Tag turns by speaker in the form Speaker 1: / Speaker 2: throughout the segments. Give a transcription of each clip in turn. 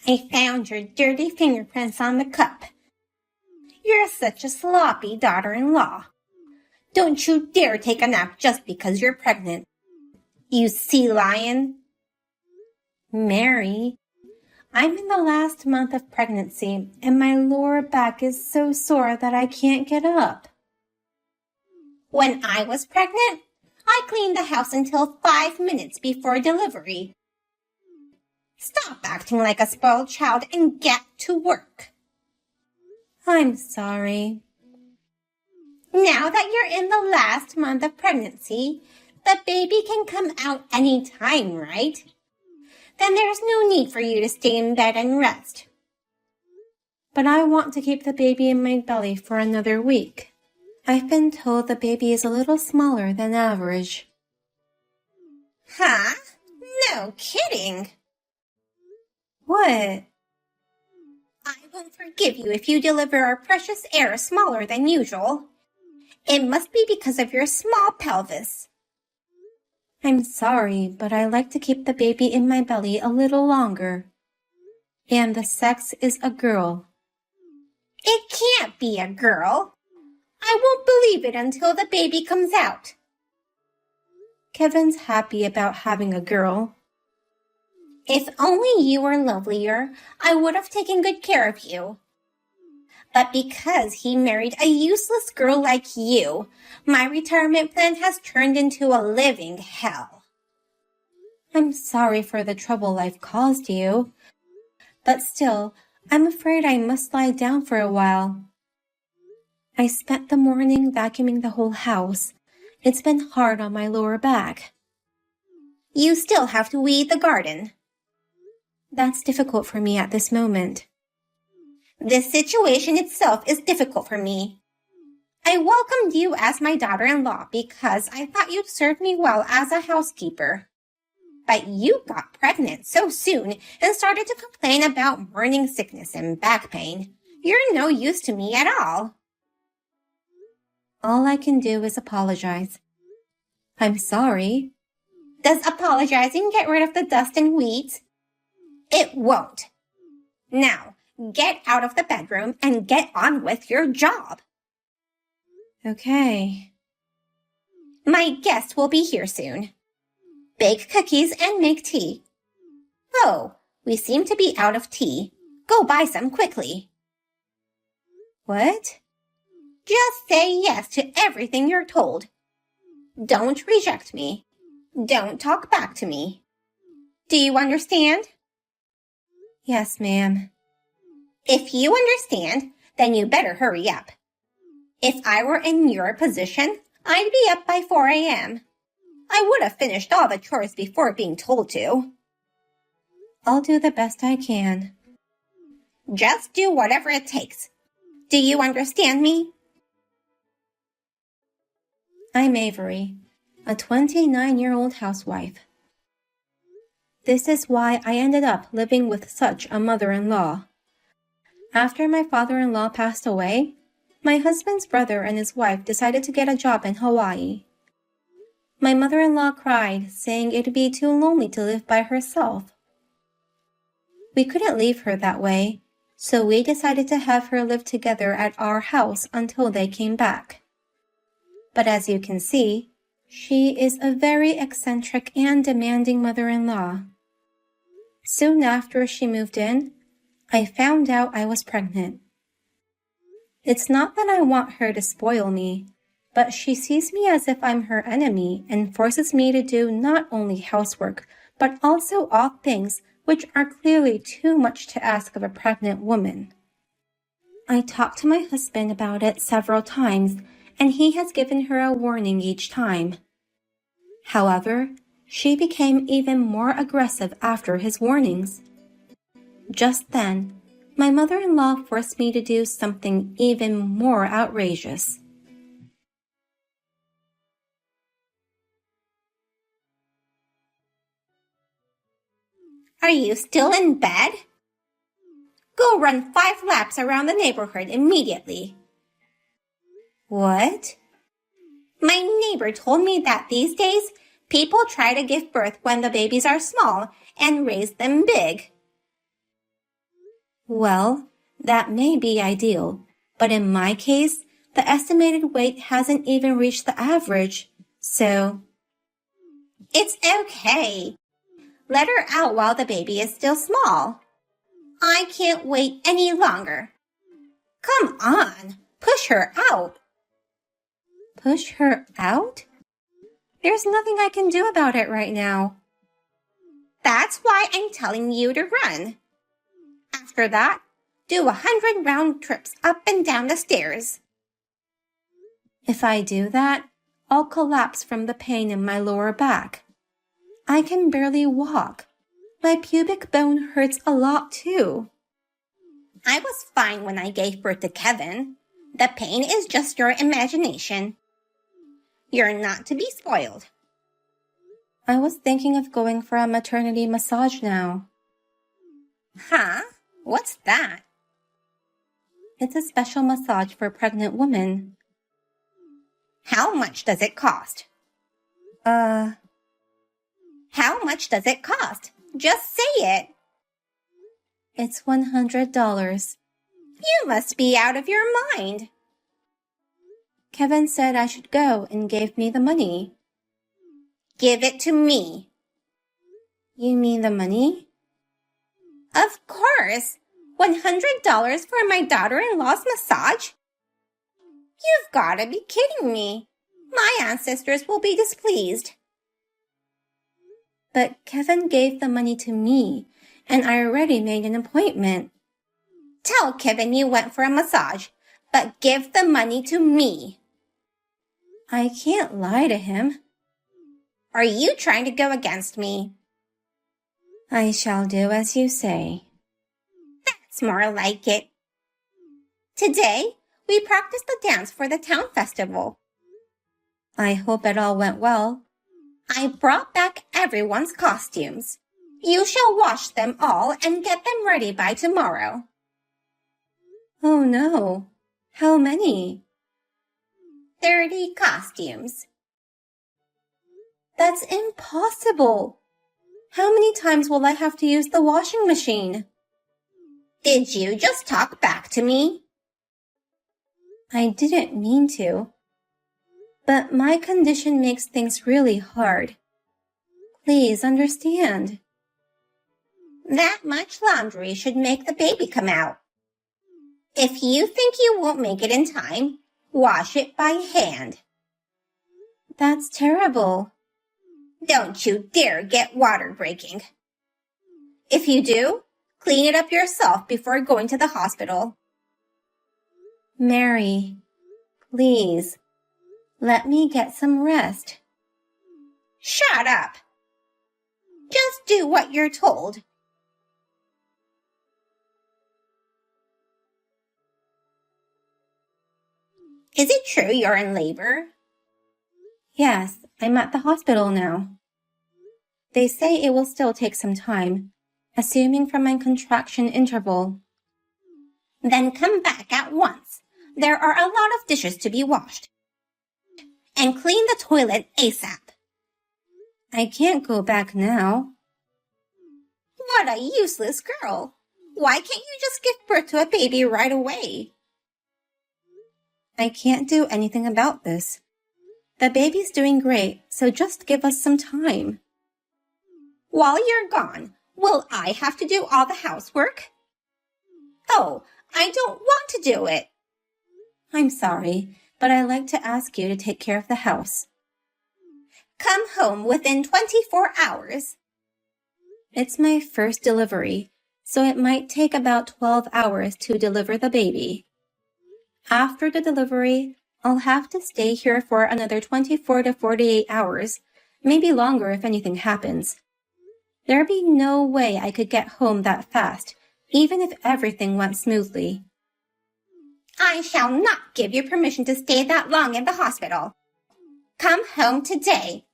Speaker 1: I found your dirty fingerprints on the cup. You're such a sloppy daughter-in-law. Don't you dare take a nap just because you're pregnant. You sea lion. Mary, I'm in the last month of pregnancy, and my lower back is so sore that I can't get up. When I was pregnant, I cleaned the house until 5 minutes before delivery. Stop acting like a spoiled child and get to work. I'm sorry. Now that you're in the last month of pregnancy, the baby can come out any time, right? Then there's no need for you to stay in bed and rest. But I want to keep the baby in my belly for another week. I've been told the baby is a little smaller than average. Huh? No kidding. What? I won't forgive you if you deliver our precious heir smaller than usual. It must be because of your small pelvis. I'm sorry, but I like to keep the baby in my belly a little longer. And the sex is a girl. It can't be a girl. I won't believe it until the baby comes out. Kevin's happy about having a girl. If only you were lovelier, I would have taken good care of you. But because he married a useless girl like you, my retirement plan has turned into a living hell. I'm sorry for the trouble I've caused you. But still, I'm afraid I must lie down for a while. I spent the morning vacuuming the whole house. It's been hard on my lower back. You still have to weed the garden. That's difficult for me at this moment. This situation itself is difficult for me. I welcomed you as my daughter-in-law because I thought you'd serve me well as a housekeeper. But you got pregnant so soon and started to complain about morning sickness and back pain. You're no use to me at all. All I can do is apologize. I'm sorry. Does apologizing get rid of the dust and weeds? It won't. Now, get out of the bedroom and get on with your job. Okay. My guest will be here soon. Bake cookies and make tea. Oh, we seem to be out of tea. Go buy some quickly. What? Just say yes to everything you're told. Don't reject me. Don't talk back to me. Do you understand? Yes, ma'am. If you understand, then you better hurry up. If I were in your position, I'd be up by 4 a.m. I would have finished all the chores before being told to. I'll do the best I can. Just do whatever it takes. Do you understand me? I'm Avery, a 29-year-old housewife. This is why I ended up living with such a mother-in-law. After my father-in-law passed away, my husband's brother and his wife decided to get a job in Hawaii. My mother-in-law cried, saying it'd be too lonely to live by herself. We couldn't leave her that way, so we decided to have her live together at our house until they came back. But as you can see, she is a very eccentric and demanding mother-in-law. Soon after she moved in, I found out I was pregnant. It's not that I want her to spoil me, but she sees me as if I'm her enemy and forces me to do not only housework, but also odd things which are clearly too much to ask of a pregnant woman. I talked to my husband about it several times, and he has given her a warning each time. However, she became even more aggressive after his warnings. Just then, my mother-in-law forced me to do something even more outrageous. Are you still in bed? Go run 5 laps around the neighborhood immediately. What? My neighbor told me that these days, people try to give birth when the babies are small and raise them big. Well, that may be ideal, but in my case, the estimated weight hasn't even reached the average, so... It's okay. Let her out while the baby is still small. I can't wait any longer. Come on, push her out. Push her out? There's nothing I can do about it right now. That's why I'm telling you to run. After that, do 100 round trips up and down the stairs. If I do that, I'll collapse from the pain in my lower back. I can barely walk. My pubic bone hurts a lot too. I was fine when I gave birth to Kevin. The pain is just your imagination. You're not to be spoiled. I was thinking of going for a maternity massage now. Huh? What's that? It's a special massage for pregnant women. How much does it cost? How much does it cost? Just say it. It's $100. You must be out of your mind. Kevin said I should go and gave me the money. Give it to me. You mean the money? Of course. $100 for my daughter-in-law's massage? You've got to be kidding me. My ancestors will be displeased. But Kevin gave the money to me, and I already made an appointment. Tell Kevin you went for a massage, but give the money to me. I can't lie to him. Are you trying to go against me? I shall do as you say. That's more like it. Today, we practiced the dance for the town festival. I hope it all went well. I brought back everyone's costumes. You shall wash them all and get them ready by tomorrow. Oh no. How many? 30 costumes. That's impossible. How many times will I have to use the washing machine? Did you just talk back to me? I didn't mean to. But my condition makes things really hard. Please understand. That much laundry should make the baby come out. If you think you won't make it in time, wash it by hand. That's terrible. Don't you dare get water breaking. If you do, clean it up yourself before going to the hospital. Mary, please, let me get some rest. Shut up. Just do what you're told. Is it true you're in labor? Yes, I'm at the hospital now. They say it will still take some time, assuming from my contraction interval. Then come back at once. There are a lot of dishes to be washed. And clean the toilet ASAP. I can't go back now. What a useless girl. Why can't you just give birth to a baby right away? I can't do anything about this. The baby's doing great, so just give us some time. While you're gone, will I have to do all the housework? Oh, I don't want to do it. I'm sorry, but I'd like to ask you to take care of the house. Come home within 24 hours. It's my first delivery, so it might take about 12 hours to deliver the baby. After the delivery, I'll have to stay here for another 24 to 48 hours, maybe longer if anything happens. There'd be no way I could get home that fast, even if everything went smoothly. I shall not give you permission to stay that long in the hospital. Come home today.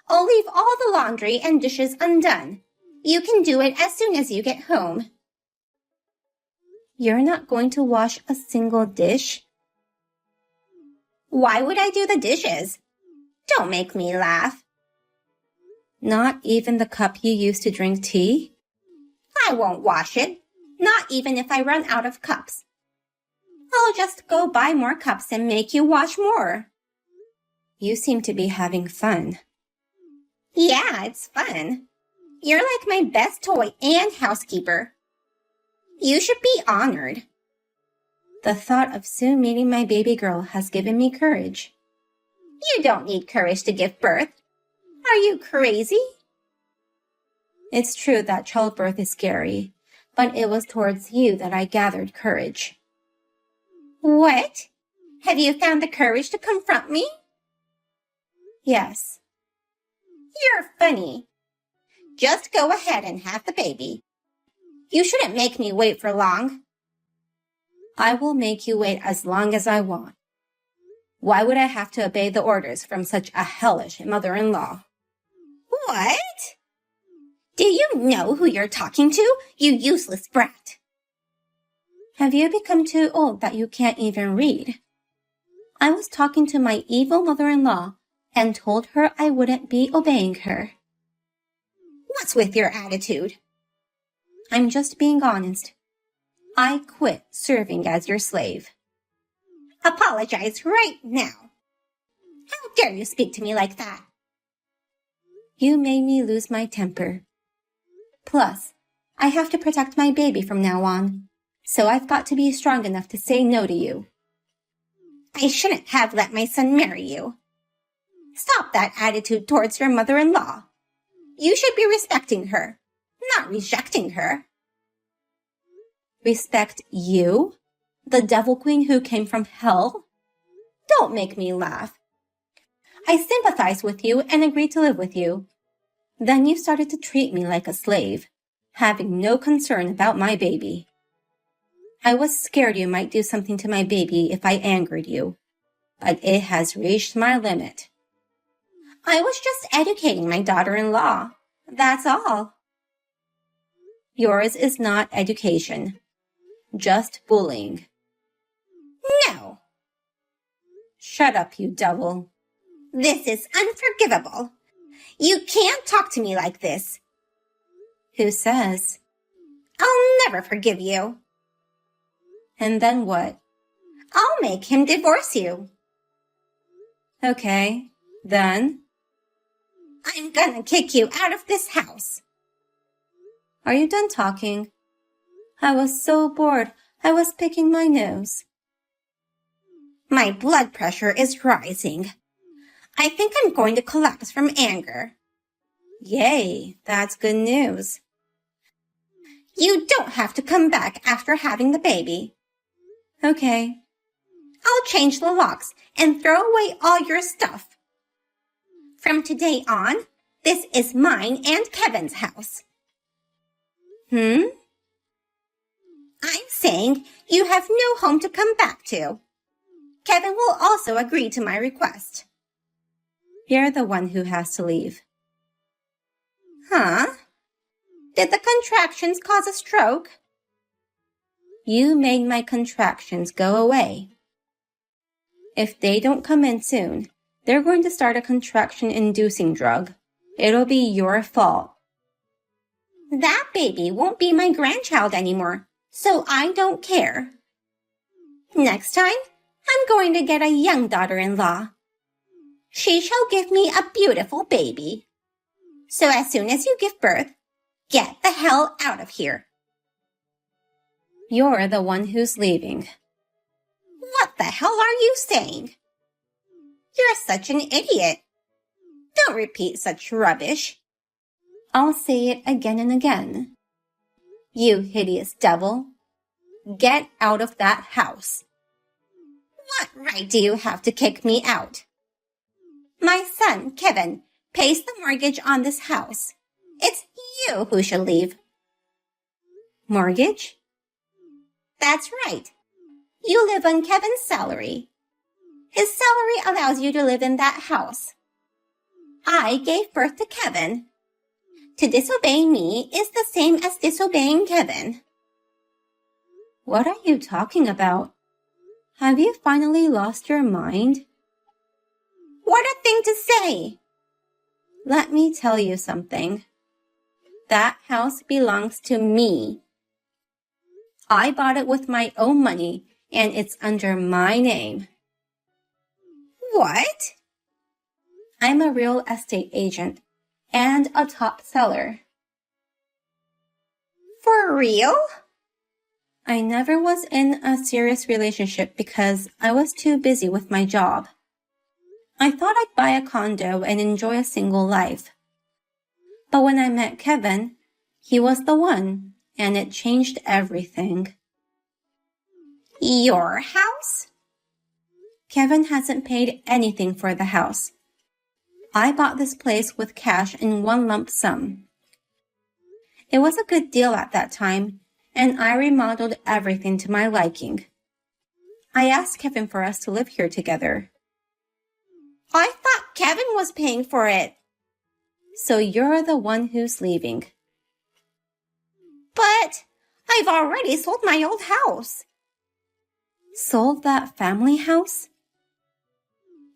Speaker 1: I'll leave all the laundry and dishes undone. You can do it as soon as you get home. You're not going to wash a single dish? Why would I do the dishes? Don't make me laugh. Not even the cup you used to drink tea? I won't wash it. Not even if I run out of cups. I'll just go buy more cups and make you wash more.
Speaker 2: You seem to be having fun.
Speaker 1: Yeah, it's fun. You're like my best toy and housekeeper. You should be honored.
Speaker 2: The thought of soon meeting my baby girl has given me courage.
Speaker 1: You don't need courage to give birth. Are you crazy?
Speaker 2: It's true that childbirth is scary, but it was towards you that I gathered courage.
Speaker 1: What? Have you found the courage to confront me?
Speaker 2: Yes.
Speaker 1: You're funny. Just go ahead and have the baby. You shouldn't make me wait for long.
Speaker 2: I will make you wait as long as I want. Why would I have to obey the orders from such a hellish mother-in-law?
Speaker 1: What? Do you know who you're talking to, you useless brat?
Speaker 2: Have you become too old that you can't even read? I was talking to my evil mother-in-law and told her I wouldn't be obeying her.
Speaker 1: What's with your attitude?
Speaker 2: I'm just being honest. I quit serving as your slave.
Speaker 1: Apologize right now. How dare you speak to me like that?
Speaker 2: You made me lose my temper. Plus, I have to protect my baby from now on, so I've got to be strong enough to say no to you.
Speaker 1: I shouldn't have let my son marry you. Stop that attitude towards your mother-in-law. You should be respecting her, not rejecting her.
Speaker 2: Respect you? The devil queen who came from hell? Don't make me laugh. I sympathized with you and agreed to live with you. Then you started to treat me like a slave, having no concern about my baby. I was scared you might do something to my baby if I angered you, but it has reached my limit.
Speaker 1: I was just educating my daughter-in-law. That's all.
Speaker 2: Yours is not education, just bullying.
Speaker 1: No.
Speaker 2: Shut up, you devil.
Speaker 1: This is unforgivable. You can't talk to me like this.
Speaker 2: Who says?
Speaker 1: I'll never forgive you.
Speaker 2: And then what?
Speaker 1: I'll make him divorce you.
Speaker 2: Okay, then?
Speaker 1: I'm gonna kick you out of this house.
Speaker 2: Are you done talking? I was so bored, I was picking my nose.
Speaker 1: My blood pressure is rising. I think I'm going to collapse from anger.
Speaker 2: Yay, that's good news.
Speaker 1: You don't have to come back after having the baby.
Speaker 2: Okay.
Speaker 1: I'll change the locks and throw away all your stuff. From today on, this is mine and Kevin's house.
Speaker 2: I'm
Speaker 1: saying you have no home to come back to. Kevin will also agree to my request.
Speaker 2: You're the one who has to leave.
Speaker 1: Huh? Did the contractions cause a stroke?
Speaker 2: You made my contractions go away. If they don't come in soon, they're going to start a contraction-inducing drug. It'll be your fault.
Speaker 1: That baby won't be my grandchild anymore, so I don't care. Next time, I'm going to get a young daughter-in-law. She shall give me a beautiful baby. So as soon as you give birth, get the hell out of here.
Speaker 2: You're the one who's leaving.
Speaker 1: What the hell are you saying? You're such an idiot. Don't repeat such rubbish.
Speaker 2: I'll say it again and again. You hideous devil. Get out of that house.
Speaker 1: What right do you have to kick me out? My son, Kevin, pays the mortgage on this house. It's you who should leave.
Speaker 2: Mortgage?
Speaker 1: That's right. You live on Kevin's salary. His salary allows you to live in that house. I gave birth to Kevin. To disobey me is the same as disobeying Kevin.
Speaker 2: What are you talking about? Have you finally lost your mind?
Speaker 1: What a thing to say!
Speaker 2: Let me tell you something. That house belongs to me. I bought it with my own money, and it's under my name.
Speaker 1: What?
Speaker 2: I'm a real estate agent and a top seller.
Speaker 1: For real?
Speaker 2: I never was in a serious relationship because I was too busy with my job. I thought I'd buy a condo and enjoy a single life. But when I met Kevin, he was the one, and it changed everything.
Speaker 1: Your house?
Speaker 2: Kevin hasn't paid anything for the house. I bought this place with cash in one lump sum. It was a good deal at that time, and I remodeled everything to my liking. I asked Kevin for us to live here together.
Speaker 1: I thought Kevin was paying for it.
Speaker 2: So you're the one who's leaving.
Speaker 1: But I've already sold my old house.
Speaker 2: Sold that family house?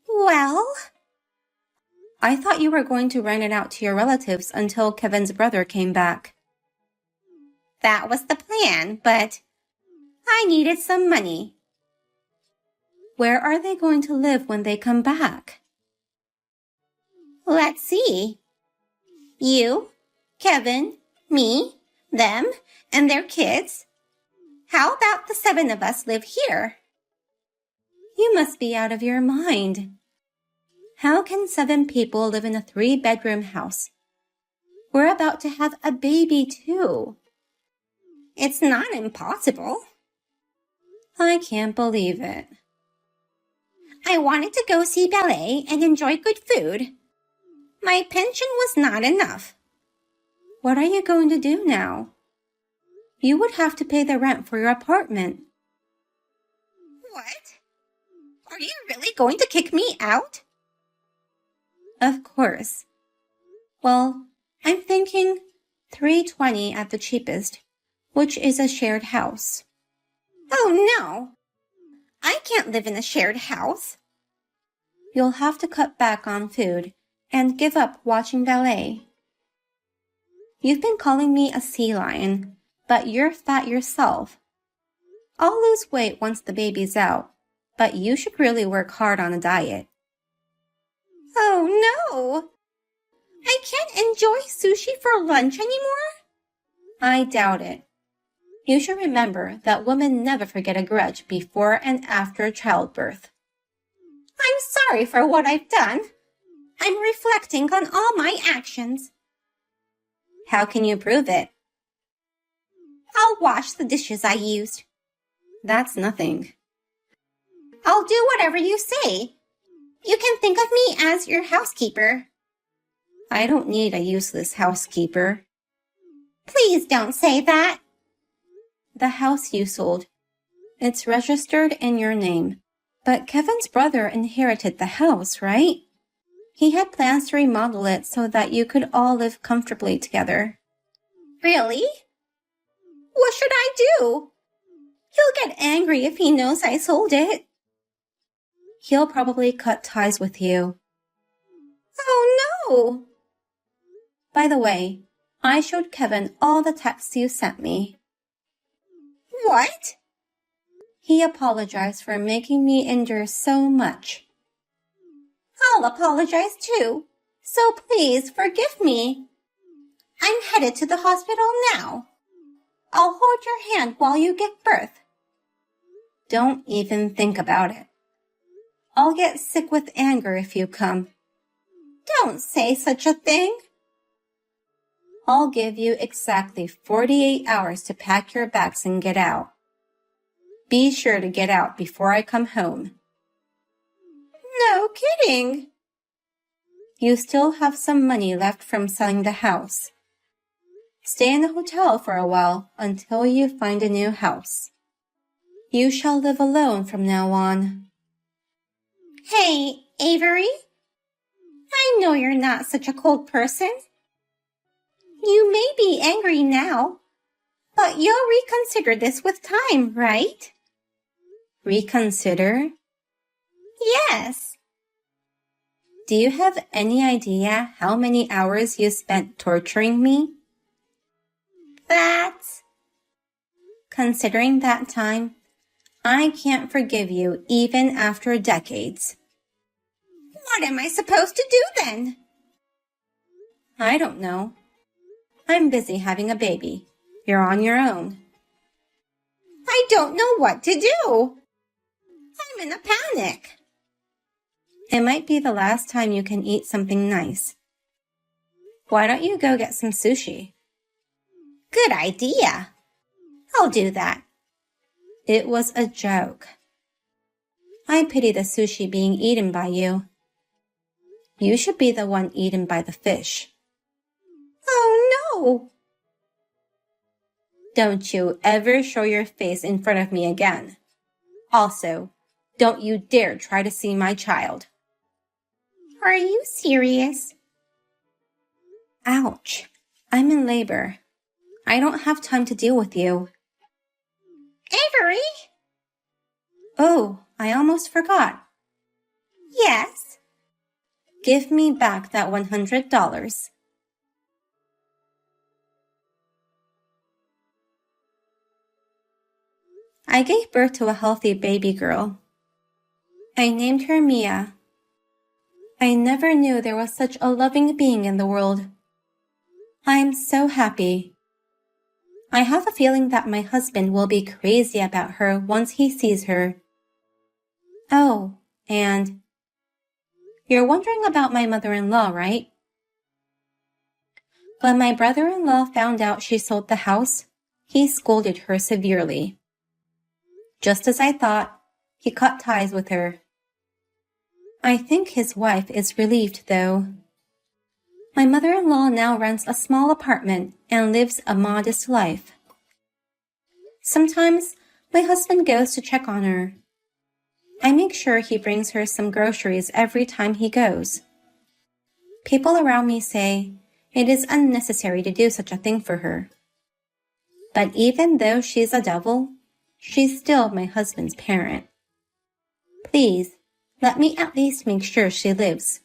Speaker 1: Well,
Speaker 2: I thought you were going to rent it out to your relatives until Kevin's brother came back.
Speaker 1: that was the plan, but I needed some money.
Speaker 2: Where are they going to live when they come back?
Speaker 1: Let's see. You, Kevin, me, them, and their kids. How about the 7 of us live here?
Speaker 2: You must be out of your mind. How can 7 people live in a 3-bedroom house? We're about to have a baby too.
Speaker 1: It's not impossible.
Speaker 2: I can't believe it.
Speaker 1: I wanted to go see ballet and enjoy good food. My pension was not enough.
Speaker 2: What are you going to do now? You would have to pay the rent for your apartment.
Speaker 1: What? Are you really going to kick me out?
Speaker 2: Of course. Well, I'm thinking $320 at the cheapest, which is a shared house.
Speaker 1: Oh no! I can't live in a shared house.
Speaker 2: You'll have to cut back on food and give up watching ballet. You've been calling me a sea lion, but you're fat yourself. I'll lose weight once the baby's out, but you should really work hard on a diet.
Speaker 1: Oh no! I can't enjoy sushi for lunch anymore?
Speaker 2: I doubt it. You should remember that women never forget a grudge before and after childbirth.
Speaker 1: I'm sorry for what I've done. I'm reflecting on all my actions.
Speaker 2: How can you prove it?
Speaker 1: I'll wash the dishes I used.
Speaker 2: That's nothing.
Speaker 1: I'll do whatever you say. You can think of me as your housekeeper.
Speaker 2: I don't need a useless housekeeper.
Speaker 1: Please don't say that.
Speaker 2: The house you sold. It's registered in your name. But Kevin's brother inherited the house, right? He had plans to remodel it so that you could all live comfortably together.
Speaker 1: Really? What should I do? He'll get angry if he knows I sold it.
Speaker 2: He'll probably cut ties with you.
Speaker 1: Oh no!
Speaker 2: By the way, I showed Kevin all the texts you sent me.
Speaker 1: What?
Speaker 2: He apologized for making me endure so much.
Speaker 1: I'll apologize too, so please forgive me. I'm headed to the hospital now. I'll hold your hand while you give birth.
Speaker 2: Don't even think about it. I'll get sick with anger if you come.
Speaker 1: Don't say such a thing.
Speaker 2: I'll give you exactly 48 hours to pack your bags and get out. Be sure to get out before I come home.
Speaker 1: No kidding.
Speaker 2: You still have some money left from selling the house. Stay in the hotel for a while until you find a new house. You shall live alone from now on.
Speaker 1: Hey, Avery. I know you're not such a cold person. You may be angry now, but you'll reconsider this with time, right?
Speaker 2: Reconsider?
Speaker 1: Yes.
Speaker 2: Do you have any idea how many hours you spent torturing me?
Speaker 1: That's...
Speaker 2: Considering that time, I can't forgive you even after decades.
Speaker 1: What am I supposed to do then?
Speaker 2: I don't know. I'm busy having a baby. You're on your own.
Speaker 1: I don't know what to do. I'm in a panic.
Speaker 2: It might be the last time you can eat something nice. Why don't you go get some sushi?
Speaker 1: Good idea. I'll do that.
Speaker 2: It was a joke. I pity the sushi being eaten by you. You should be the one eaten by the fish.
Speaker 1: Oh no!
Speaker 2: Don't you ever show your face in front of me again. Also, don't you dare try to see my child.
Speaker 1: Are you serious?
Speaker 2: Ouch. I'm in labor. I don't have time to deal with you.
Speaker 1: Avery?
Speaker 2: Oh, I almost forgot.
Speaker 1: Yes?
Speaker 2: Give me back that $100. I gave birth to a healthy baby girl. I named her Mia. I never knew there was such a loving being in the world. I am so happy. I have a feeling that my husband will be crazy about her once he sees her. Oh, and you're wondering about my mother-in-law, right? When my brother-in-law found out she sold the house, he scolded her severely. Just as I thought, he cut ties with her. I think his wife is relieved, though. My mother-in-law now rents a small apartment and lives a modest life. Sometimes my husband goes to check on her. I make sure he brings her some groceries every time he goes. People around me say it is unnecessary to do such a thing for her. But even though she's a devil, she's still my husband's parent. Please, let me at least make sure she lives.